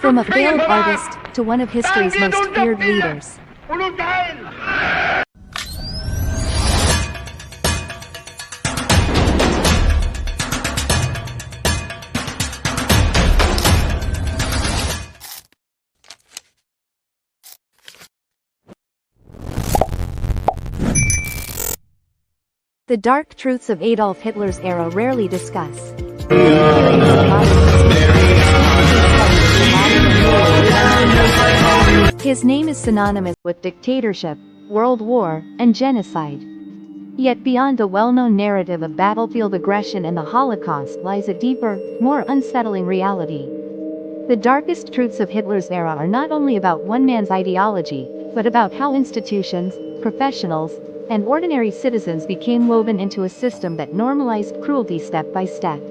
From a failed artist to one of history's most feared leaders. The dark truths of Adolf Hitler's era rarely discussed. His name is synonymous with dictatorship, world war, and genocide. Yet beyond the well-known narrative of battlefield aggression and the Holocaust lies a deeper, more unsettling reality. The darkest truths of Hitler's era are not only about one man's ideology, but about how institutions, professionals, and ordinary citizens became woven into a system that normalized cruelty step by step.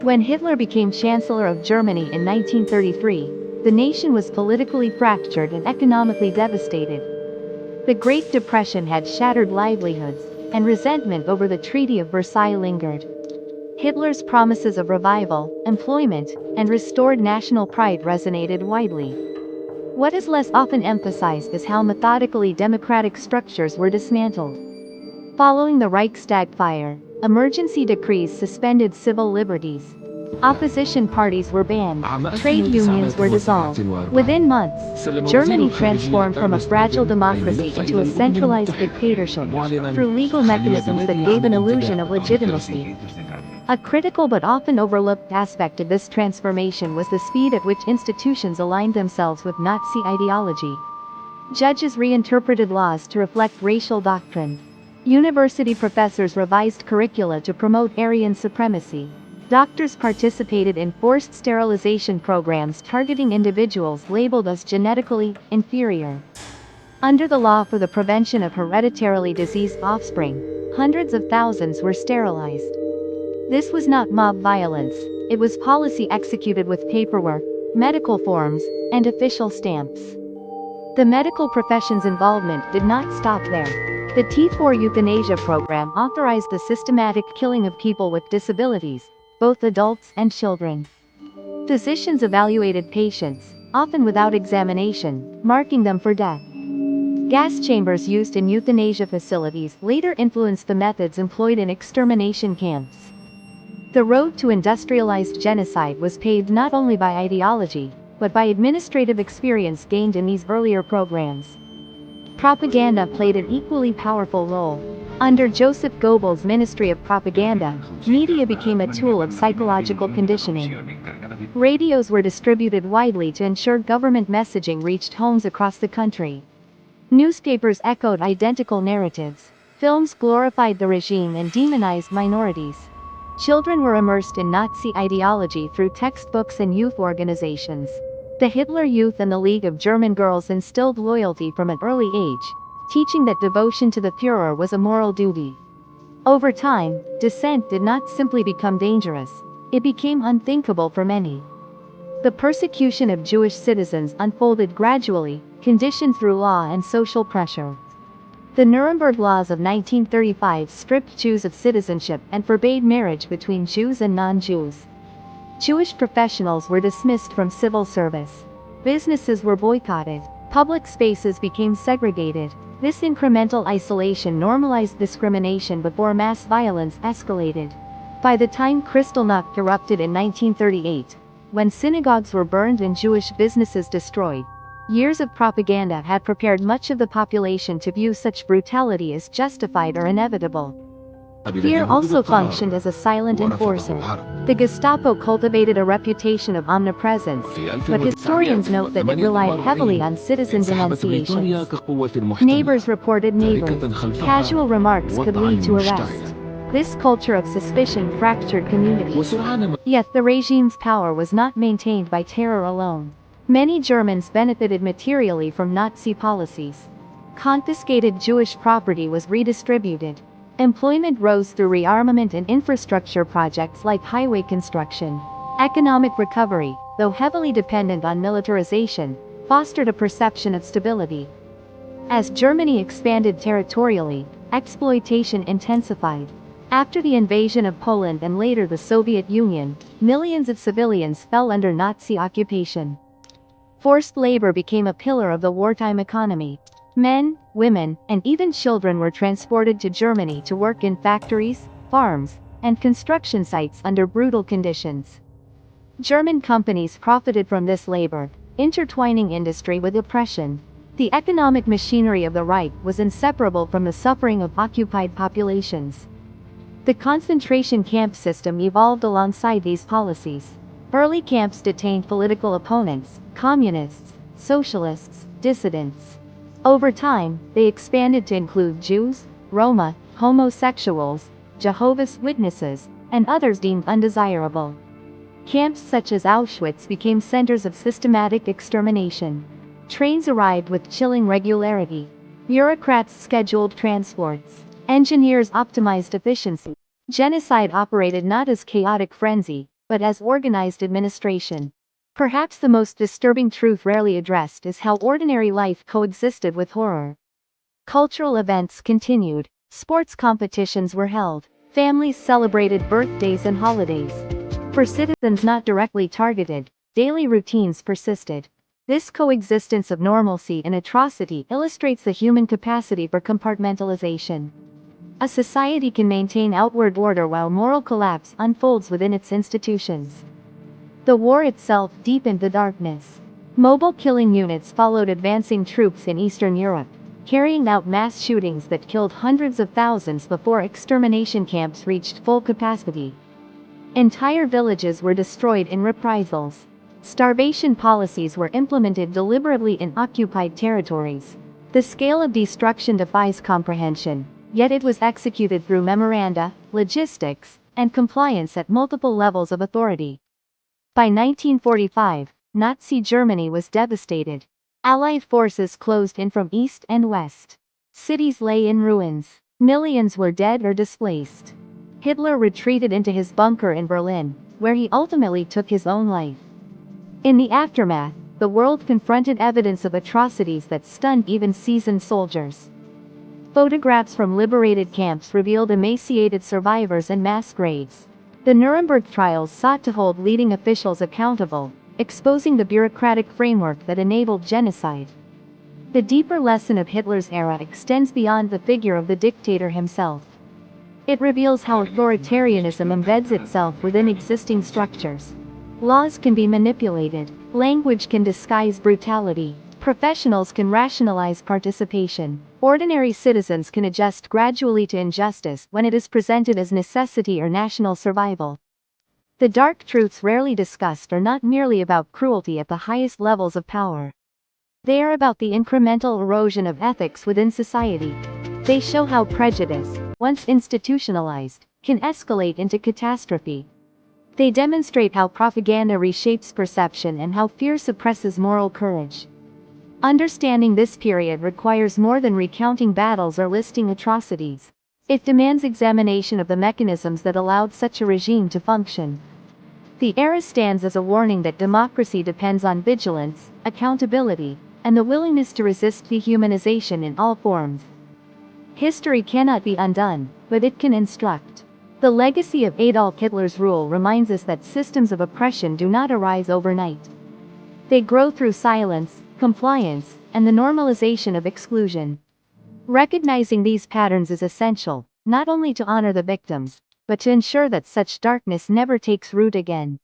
When Hitler became Chancellor of Germany in 1933, the nation was politically fractured and economically devastated. The Great Depression had shattered livelihoods, and resentment over the Treaty of Versailles lingered. Hitler's promises of revival, employment, and restored national pride resonated widely. What is less often emphasized is how methodically democratic structures were dismantled. Following the Reichstag fire, emergency decrees suspended civil liberties. Opposition parties were banned, trade unions were dissolved. Within months, Germany transformed from a fragile democracy into a centralized dictatorship, through legal mechanisms that gave an illusion of legitimacy. A critical but often overlooked aspect of this transformation was the speed at which institutions aligned themselves with Nazi ideology. Judges reinterpreted laws to reflect racial doctrine. University professors revised curricula to promote Aryan supremacy. Doctors participated in forced sterilization programs targeting individuals labeled as genetically inferior. Under the law for the prevention of hereditarily diseased offspring, hundreds of thousands were sterilized. This was not mob violence, it was policy executed with paperwork, medical forms, and official stamps. The medical profession's involvement did not stop there. The T4 euthanasia program authorized the systematic killing of people with disabilities, both adults and children. Physicians evaluated patients, often without examination, marking them for death. Gas chambers used in euthanasia facilities later influenced the methods employed in extermination camps. The road to industrialized genocide was paved not only by ideology, but by administrative experience gained in these earlier programs. Propaganda played an equally powerful role. Under Joseph Goebbels' Ministry of Propaganda, media became a tool of psychological conditioning. Radios were distributed widely to ensure government messaging reached homes across the country. Newspapers echoed identical narratives. Films glorified the regime and demonized minorities. Children were immersed in Nazi ideology through textbooks and youth organizations. The Hitler Youth and the League of German Girls instilled loyalty from an early age, teaching that devotion to the Führer was a moral duty. Over time, dissent did not simply become dangerous, it became unthinkable for many. The persecution of Jewish citizens unfolded gradually, conditioned through law and social pressure. The Nuremberg Laws of 1935 stripped Jews of citizenship and forbade marriage between Jews and non-Jews. Jewish professionals were dismissed from civil service. Businesses were boycotted. Public spaces became segregated. This incremental isolation normalized discrimination before mass violence escalated. By the time Kristallnacht erupted in 1938, when synagogues were burned and Jewish businesses destroyed, years of propaganda had prepared much of the population to view such brutality as justified or inevitable. Fear also functioned as a silent enforcer. The Gestapo cultivated a reputation of omnipresence, but historians note that it relied heavily on citizen denunciations. Neighbors reported neighbors. Casual remarks could lead to arrest. This culture of suspicion fractured communities. Yet the regime's power was not maintained by terror alone. Many Germans benefited materially from Nazi policies. Confiscated Jewish property was redistributed. Employment rose through rearmament and infrastructure projects like highway construction. Economic recovery, though heavily dependent on militarization, fostered a perception of stability. As Germany expanded territorially, exploitation intensified. After the invasion of Poland and later the Soviet Union, millions of civilians fell under Nazi occupation. Forced labor became a pillar of the wartime economy. Men, women, and even children were transported to Germany to work in factories, farms, and construction sites under brutal conditions. German companies profited from this labor, intertwining industry with oppression. The economic machinery of the Reich was inseparable from the suffering of occupied populations. The concentration camp system evolved alongside these policies. Early camps detained political opponents, communists, socialists, dissidents. Over time, they expanded to include Jews, Roma, homosexuals, Jehovah's Witnesses, and others deemed undesirable. Camps such as Auschwitz became centers of systematic extermination. Trains arrived with chilling regularity. Bureaucrats scheduled transports. Engineers optimized efficiency. Genocide operated not as chaotic frenzy, but as organized administration. Perhaps the most disturbing truth rarely addressed is how ordinary life coexisted with horror. Cultural events continued. Sports competitions were held. Families celebrated birthdays and holidays. For citizens not directly targeted, daily routines persisted. This coexistence of normalcy and atrocity illustrates the human capacity for compartmentalization. A society can maintain outward order while moral collapse unfolds within its institutions. The war itself deepened the darkness. Mobile killing units followed advancing troops in Eastern Europe, carrying out mass shootings that killed hundreds of thousands before extermination camps reached full capacity. Entire villages were destroyed in reprisals. Starvation policies were implemented deliberately in occupied territories. The scale of destruction defies comprehension, yet it was executed through memoranda, logistics, and compliance at multiple levels of authority. By 1945, Nazi Germany was devastated. Allied forces closed in from east and west. Cities lay in ruins. Millions were dead or displaced. Hitler retreated into his bunker in Berlin, where he ultimately took his own life. In the aftermath, the world confronted evidence of atrocities that stunned even seasoned soldiers. Photographs from liberated camps revealed emaciated survivors and mass graves. The Nuremberg trials sought to hold leading officials accountable, exposing the bureaucratic framework that enabled genocide. The deeper lesson of Hitler's era extends beyond the figure of the dictator himself. It reveals how authoritarianism embeds itself within existing structures. Laws can be manipulated, language can disguise brutality, professionals can rationalize participation, ordinary citizens can adjust gradually to injustice when it is presented as necessity or national survival. The dark truths rarely discussed are not merely about cruelty at the highest levels of power. They are about the incremental erosion of ethics within society. They show how prejudice, once institutionalized, can escalate into catastrophe. They demonstrate how propaganda reshapes perception and how fear suppresses moral courage. Understanding this period requires more than recounting battles or listing atrocities. It demands examination of the mechanisms that allowed such a regime to function. The era stands as a warning that democracy depends on vigilance, accountability, and the willingness to resist dehumanization in all forms. History cannot be undone, but it can instruct. The legacy of Adolf Hitler's rule reminds us that systems of oppression do not arise overnight. They grow through silence, compliance, and the normalization of exclusion. Recognizing these patterns is essential, not only to honor the victims, but to ensure that such darkness never takes root again.